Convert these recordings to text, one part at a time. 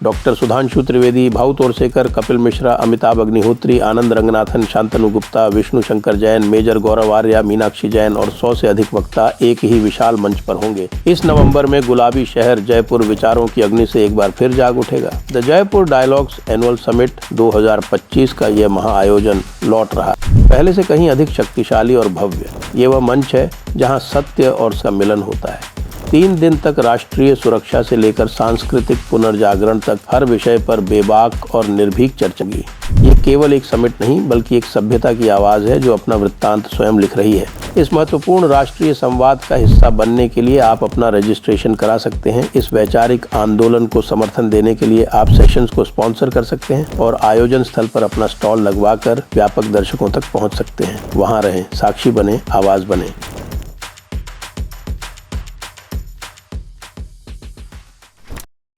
Doctor Sudhanshu Trivedi, Bhau Torsekar, Kapil Mishra, Amitabh Agnihotri, आनंद Ranganathan, Shantanu Gupta, Vishnu Shankar Jain, major गौरव आर्या, मीनाक्षी जैन और 100 से अधिक वक्ता एक ही विशाल मंच पर होंगे। इस नवंबर में गुलाबी शहर जयपुर विचारों की अग्नि से एक बार फिर जाग उठेगा। The Jaipur dialogues annual summit 2025 का यह महाआयोजन लौट रहा है, पहले से कहीं अधिक शक्तिशाली और भव्य। ये वह मंच है जहां सत्य और उसका मिलन होता है। 3 दिन तक राष्ट्रीय सुरक्षा से लेकर सांस्कृतिक पुनर्जागरण तक हर विषय पर बेबाक और निर्भीक चर्चा की। ये केवल एक समिट नहीं बल्कि एक सभ्यता की आवाज है जो अपना वृत्तांत स्वयं लिख रही है। इस महत्वपूर्ण राष्ट्रीय संवाद का हिस्सा बनने के लिए आप अपना रजिस्ट्रेशन करा सकते हैं। इस वैचारिक आंदोलन को समर्थन देने के लिए आप सेशंस को स्पॉन्सर कर सकते हैं और आयोजन स्थल पर अपना स्टॉल लगवाकर व्यापक दर्शकों तक पहुंच सकते हैं। वहां रहें, साक्षी बने, आवाज बने।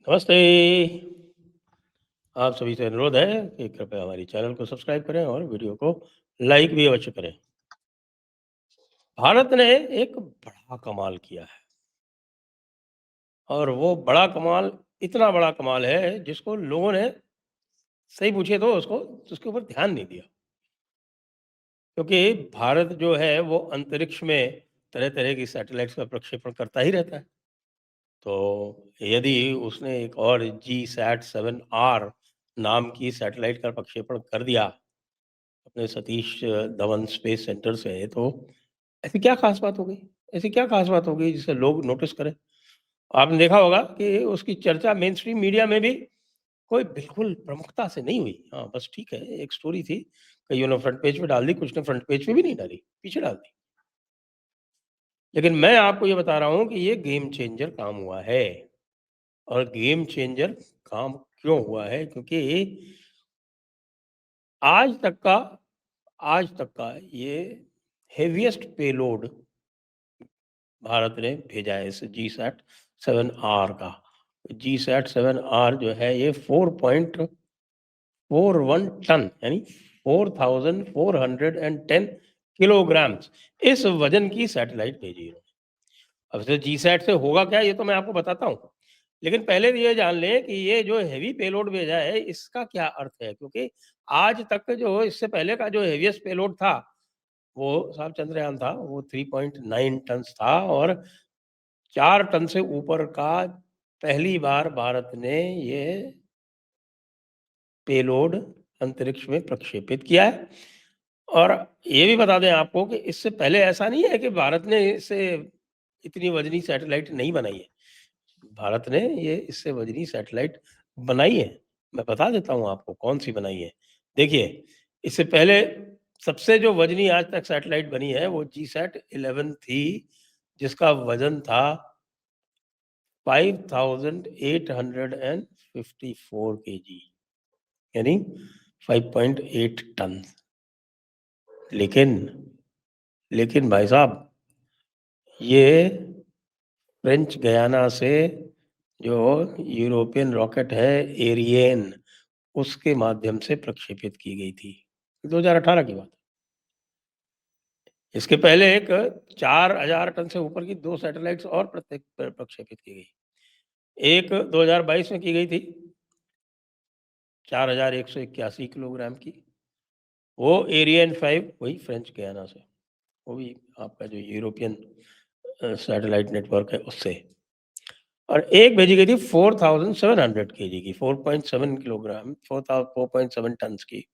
नमस्ते। आप सभी से अनुरोध है कि कृपया हमारी चैनल को सब्सक्राइब करें और वीडियो को लाइक भी अवश्य करें। भारत ने एक बड़ा कमाल किया है और वो बड़ा कमाल इतना बड़ा कमाल है जिसको लोगों ने सही पूछे तो उसके ऊपर ध्यान नहीं दिया, क्योंकि भारत जो है वो अंतरिक्ष में तरह तरह की सैटेलाइट्स का प्रक्षेपण करता ही रहता है। तो यदि उसने एक और GSAT-7R नाम की सैटेलाइट का प्रक्षेपण कर दिया अपने सतीश धवन स्पेस सेंटर से, तो ऐसी क्या खास बात हो गई? ऐसी क्या खास बात हो गई जिसे लोग नोटिस करें? आपने देखा होगा कि उसकी चर्चा मेन स्ट्रीम मीडिया में भी कोई बिल्कुल प्रमुखता से नहीं हुई। हाँ, बस ठीक है, एक स्टोरी थी, कइयों ने फ्रंट पेज पे डाल दी, कुछ ने फ्रंट पेज पे भी नहीं डाली, पीछे डाल दी। लेकिन मैं आपको ये बता रहा हूँ कि ये गेम चेंजर काम हुआ है। और गेम चेंजर काम क्यों हुआ है? क्योंकि आज तक का आज तक का ये हेवीएस्ट पेलोड भारत ने भेजा है, इस GSAT-7R का। GSAT-7R जो है ये 4.41 टन यानी 4410 किलोग्राम्स इस वजन की सैटेलाइट भेजी है। अब से GSAT से होगा क्या, ये तो मैं आपको बताता हूँ। लेकिन पहले तो ये जान लें कि ये जो हेवी पेलोड भेजा है इसका क्या अर्थ है, क्योंकि आज तक जो इससे पहले का जो हेवीएस्ट पेलोड था वो साहब चंद्रयान था, वो 3.9 टन था और 4 टन से ऊपर का पहली बार भारत ने ये पेलोड अंतरिक्ष में प्रक्षेपित किया है। और ये भी बता दें आपको कि इससे पहले ऐसा नहीं है कि भारत ने इससे इतनी वजनी सैटेलाइट नहीं बनाई है। भारत ने ये इससे वजनी सैटेलाइट बनाई है। मैं बता देता हूँ आपको कौन-सी बनाई है। देखिए, इससे पहले सबसे जो वजनी आज तक सैटेलाइट बनी है वो GSAT 11 थी, जिसका वज़न था 5854 केजी यानी 5.8 टन। लेकिन लेकिन भाई साहब, ये फ्रेंच गयाना से जो यूरोपियन रॉकेट है एरियन, उसके माध्यम से प्रक्षेपित की गई थी। 2018 की बात है। इसके पहले एक 4000 टन से ऊपर की 2 सैटेलाइट्स और प्रक्षेपित की गई। एक 2022 में की गई थी 4181 किलोग्राम की, वो एरियन 5 वही फ्रेंच गयाना से, वो भी आपका जो यूरोपियन सैटेलाइट नेटवर्क है उससे। और एक भेजी गई थी 4700 केजी की, 4.7 किलोग्राम, 4.7 टन्स की।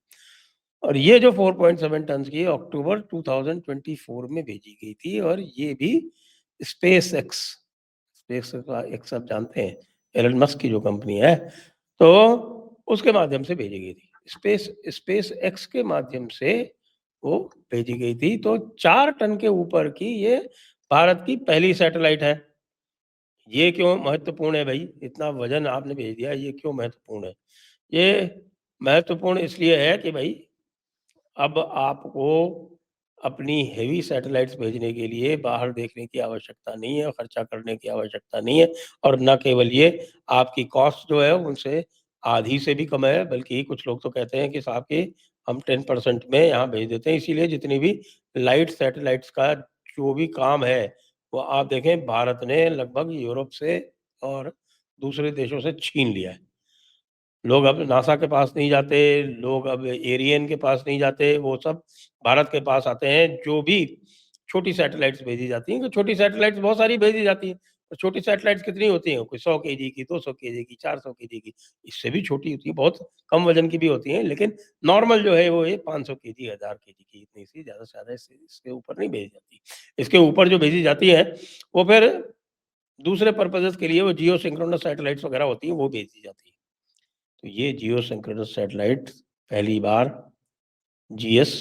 और ये जो 4.7 टन्स की अक्टूबर 2024 में भेजी गई थी और ये भी स्पेस एक्स एक्स आप जानते हैं, एलन मस्क की जो कंपनी है, तो उसके माध्यम से भेजी गई थी। स्पेस एक्स के माध्यम से वो भेजी गई थी। तो 4 टन के ऊपर की ये भारत की पहली सैटेलाइट है। ये क्यों महत्वपूर्ण है भाई? इतना वज़न आपने भेज दिया, ये क्यों महत्वपूर्ण है? ये महत्वपूर्ण इसलिए है कि भाई अब आपको अपनी हेवी सैटेलाइट्स भेजने के लिए बाहर देखने की आवश्यकता नहीं है, खर्चा करने की आवश्यकता नहीं है। और न केवल ये, आपकी कॉस्ट जो है उनसे आधी से भी कम है, बल्कि कुछ लोग तो कहते हैं कि साहब कि हम 10% में यहाँ भेज देते हैं। इसीलिए जितनी भी लाइट सैटेलाइट्स का जो भी काम है, वो आप देखें भारत ने लगभग यूरोप से और दूसरे देशों से छीन लिया है। लोग अब नासा के पास नहीं जाते, लोग अब एरियन के पास नहीं जाते, वो सब भारत के पास आते हैं, जो भी छोटी सैटेलाइट्स भेजी जाती हैं, तो छोटी सैटेलाइट्स बहुत सारी भेजी जाती हैं। और छोटी सैटेलाइट्स कितनी होती हैं? कोई 100 केजी की, 200 केजी की, 400 केजी की, इससे भी छोटी होती है, बहुत कम वज़न की भी होती हैं, लेकिन नॉर्मल जो है वो ये 500 केजी, 1000 केजी की, इतनी सी, ज़्यादा से ज़्यादा इसके ऊपर नहीं भेजी जाती। इसके ऊपर जो भेजी जाती हैं, वो फिर दूसरे पर्पसेज़ के लिए वो जियो सिंक्रोनस सैटेलाइट्स वगैरह होती हैं, वो भेजी जाती हैं। तो ये जियो सिंक्रोनस सैटेलाइट पहली बार जीएस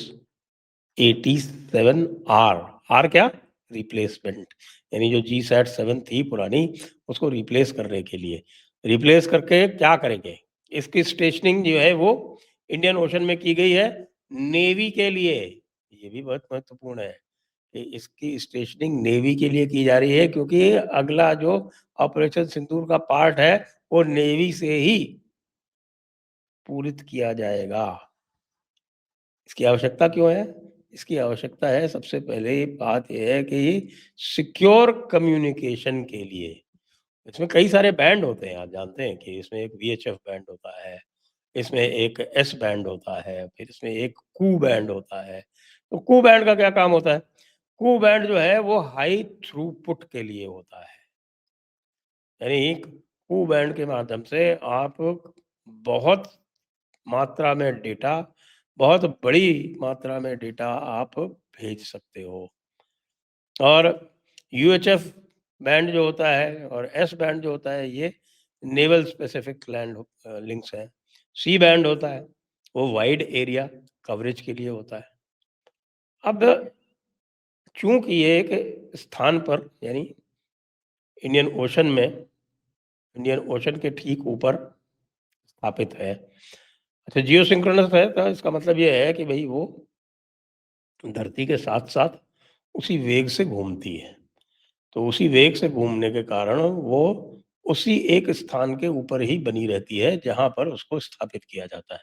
87 आर, आर क्या? रिप्लेसमेंट, यानी जो जी सैट 7 थी पुरानी, उसको रिप्लेस करने के लिए। रिप्लेस करके क्या करेंगे? इसकी स्टेशनिंग जो है वो इंडियन ओशन में की गई है नेवी के लिए। ये भी बहुत महत्वपूर्ण है कि इसकी स्टेशनिंग नेवी के लिए की जा रही है, क्योंकि अगला जो ऑपरेशन सिंदूर का पार्ट है, वो नेवी से ही पूरित किया जाएगा। इसकी आवश्यकता क्यों है? इसकी आवश्यकता है, सबसे पहले बात ये है कि सिक्योर कम्युनिकेशन के लिए। इसमें कई सारे बैंड होते हैं, आप जानते हैं कि इसमें एक वीएचएफ बैंड होता है, इसमें एक एस बैंड होता है, फिर इसमें एक कू बैंड होता है। तो कू बैंड का क्या काम होता है? कू बैंड जो है वो हाई थ्रूपुट के लिए होता है। यानी कू बैंड के माध्यम से आप बहुत मात्रा में डेटा, बहुत बड़ी मात्रा में डेटा आप भेज सकते हो। और यूएचएफ बैंड जो होता है और एस बैंड जो होता है, ये नेवल स्पेसिफिक लैंड लिंक्स हैं। सी बैंड होता है, वो वाइड एरिया कवरेज के लिए होता है। अब चूंकि ये एक स्थान पर, यानी इंडियन ओशन में, इंडियन ओशन के ठीक ऊपर स्थापित है। अच्छा, जियो सिंक्रोनस है तो इसका मतलब ये है कि भाई वो धरती के साथ-साथ उसी वेग से घूमती है। तो उसी वेग से घूमने के कारण वो उसी एक स्थान के ऊपर ही बनी रहती है, जहाँ पर उसको स्थापित किया जाता है।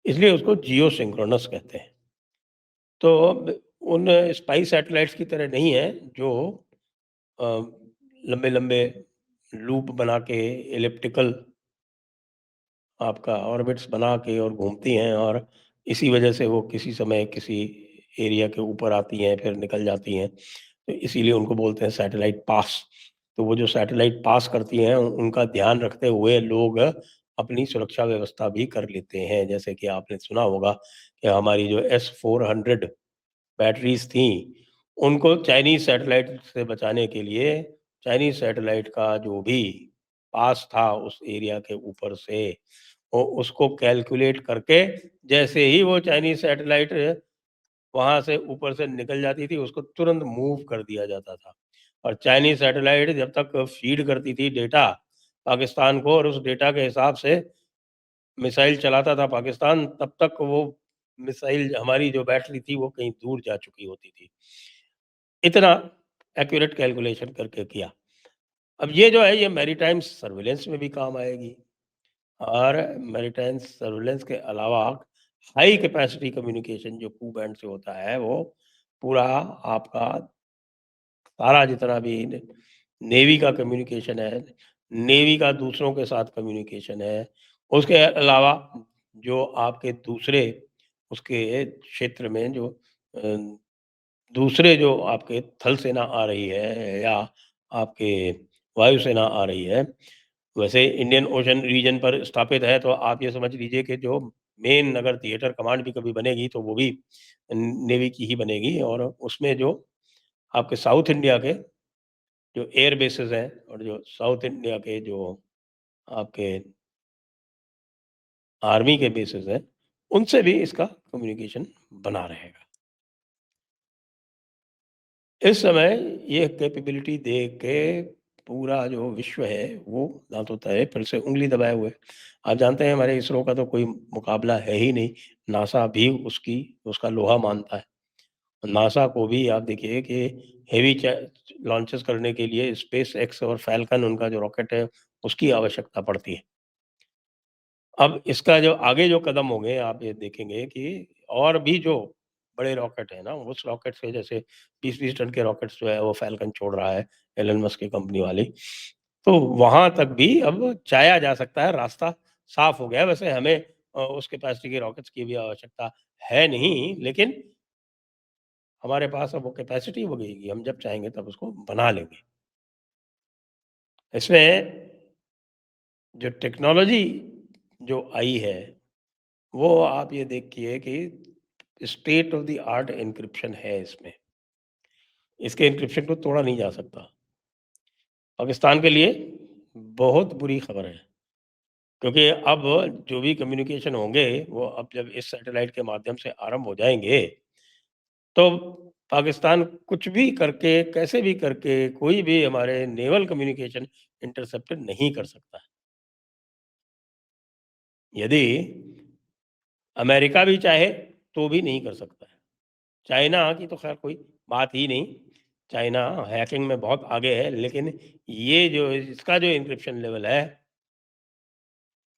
इसलिए उसको जियो सिंक्रोनस कहते हैं। तो अब उन स्पाई सैटेलाइट्स की तरह नहीं है, जो अ, लंबे-लंबे लूप बना के एलिप्टिकल आपका ऑर्बिट्स बना के और घूमती हैं, और इसी वजह से वो किसी समय किसी एरिया के ऊपर आती हैं, फिर निकल जाती हैं। तो इसीलिए उनको बोलते हैं सैटेलाइट पास। तो वो जो सैटेलाइट पास करती हैं, उनका ध्यान रखते हुए लोग अपनी सुरक्षा व्यवस्था भी कर लेते हैं। जैसे कि आपने सुना होगा कि हमारी जो S-400 बैटरीज़ थीं, उनको चाइनीज़ सैटेलाइट से बचाने के लिए चाइनीज़ सैटेलाइट का जो भी पास था उस एरिया के ऊपर से, उसको कैलकुलेट करके, जैसे ही वो चाइनीज़ सैटेलाइट वहाँ से ऊपर से निकल जाती थी, उसको तुरंत मूव कर दिया जाता था। और चाइनीज़ सैटेलाइट जब तक फ़ीड करती थी डेटा पाकिस्तान को, और उस डेटा के हिसाब से मिसाइल चलाता था पाकिस्तान, तब तक वो मिसाइल, हमारी जो बैटरी थी, वो कहीं दूर जा चुकी होती थी। इतना एक्यूरेट कैलकुलेशन करके किया। अब ये जो है, ये मैरीटाइम सर्विलेंस में भी काम आएगी। और मैरीटाइम सर्विलेंस के अलावा हाई कैपेसिटी कम्युनिकेशन जो कू बैंड से होता है, वो पूरा आपका सारा जितना भी नेवी का कम्युनिकेशन है, नेवी का दूसरों के साथ कम्युनिकेशन है, उसके अलावा जो आपके दूसरे उसके क्षेत्र में जो दूसरे जो आपके थल सेना आ रही है, या आपके वायु सेना आ रही है, वैसे इंडियन ओशन रीजन पर स्थापित है, तो आप ये समझ लीजिए कि जो मेन अगर थिएटर कमांड भी कभी बनेगी, तो वो भी नेवी की ही बनेगी। और उसमें जो आपके साउथ इंडिया के जो एयर बेसेस हैं, और जो साउथ इंडिया के जो आपके आर्मी के बेसेस हैं, उनसे भी इसका कम्युनिकेशन बना रहेगा। इस समय ये कैपेबिलिटी देख के पूरा जो विश्व है, वो दांतों तले फिर से उँगली दबाए हुए है। आप जानते हैं, हमारे इसरो का तो कोई मुकाबला है ही नहीं। नासा भी उसकी उसका लोहा मानता है। नासा को भी आप देखिए कि हेवी लॉन्चेस करने के लिए स्पेस एक्स और फैल्कन, उनका जो रॉकेट है, उसकी आवश्यकता पड़ती है। अब इसका जो आगे जो कदम होंगे, आप ये देखेंगे कि और भी जो बड़े रॉकेट है ना, उस रॉकेट से, जैसे 20-20 टन के रॉकेट्स जो है वो फैल्कन छोड़ रहा है, एलन मस्क की कंपनी वाली। तो वहाँ तक भी अब जाया जा सकता है, रास्ता साफ़ हो गया। वैसे हमें उस कैपेसिटी के रॉकेट्स की भी आवश्यकता है नहीं, लेकिन हमारे पास अब वो कैपेसिटी हो गई कि हम जब चाहेंगे तब उसको बना लेंगे। इसमें जो टेक्नोलॉजी जो आई है, वो आप ये देखिए कि state of the art encryption है इसमें। इसके एन्क्रिप्शन को तोड़ा नहीं जा सकता। पाकिस्तान के लिए बहुत बुरी खबर है, क्योंकि अब जो भी कम्युनिकेशन होंगे, वो अब जब इस सैटेलाइट के माध्यम से आरंभ हो जाएँगे, तो पाकिस्तान कुछ भी करके, कैसे भी करके, कोई भी हमारे नेवल कम्युनिकेशन इंटरसेप्ट नहीं कर सकता है। यदि अमेरिका भी चाहे, तो भी नहीं कर सकता है। चाइना की तो ख़ैर कोई बात ही नहीं, चाइना हैकिंग में बहुत आगे है, लेकिन ये जो इसका जो एन्क्रिप्शन लेवल है,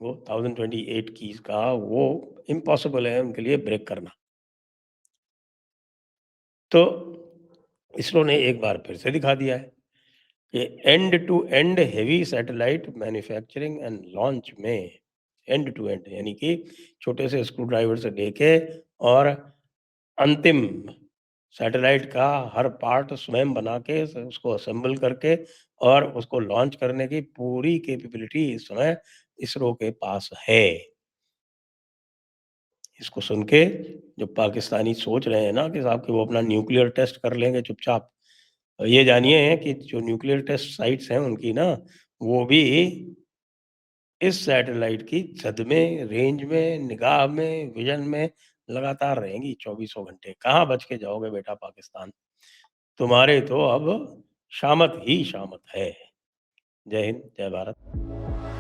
वो 1028 कीज़ का, वो इम्पॉसिबल है उनके लिए ब्रेक करना। तो इसरो ने एक बार फिर से दिखा दिया है कि end to end heavy satellite manufacturing and launch में, एंड टू एंड यानी कि छोटे से स्क्रू ड्राइवर से लेके और अंतिम सैटेलाइट का हर पार्ट स्वयं बना के उसको असेंबल करके और उसको लॉन्च करने की पूरी कैपेबिलिटी इस समय इसरो के पास है। इसको सुन के जो पाकिस्तानी सोच रहे हैं ना कि साहब कि वो अपना न्यूक्लियर टेस्ट कर लेंगे चुपचाप, ये जानिए कि जो न्यूक्लियर टेस्ट साइट्स हैं उनकी ना, वो भी इस सैटेलाइट की जद में, रेंज में, निगाह में, विज़न में लगातार रहेंगी चौबीसों घंटे। कहाँ बच के जाओगे बेटा पाकिस्तान? तुम्हारे तो अब शामत ही शामत है। जय हिंद, जय भारत।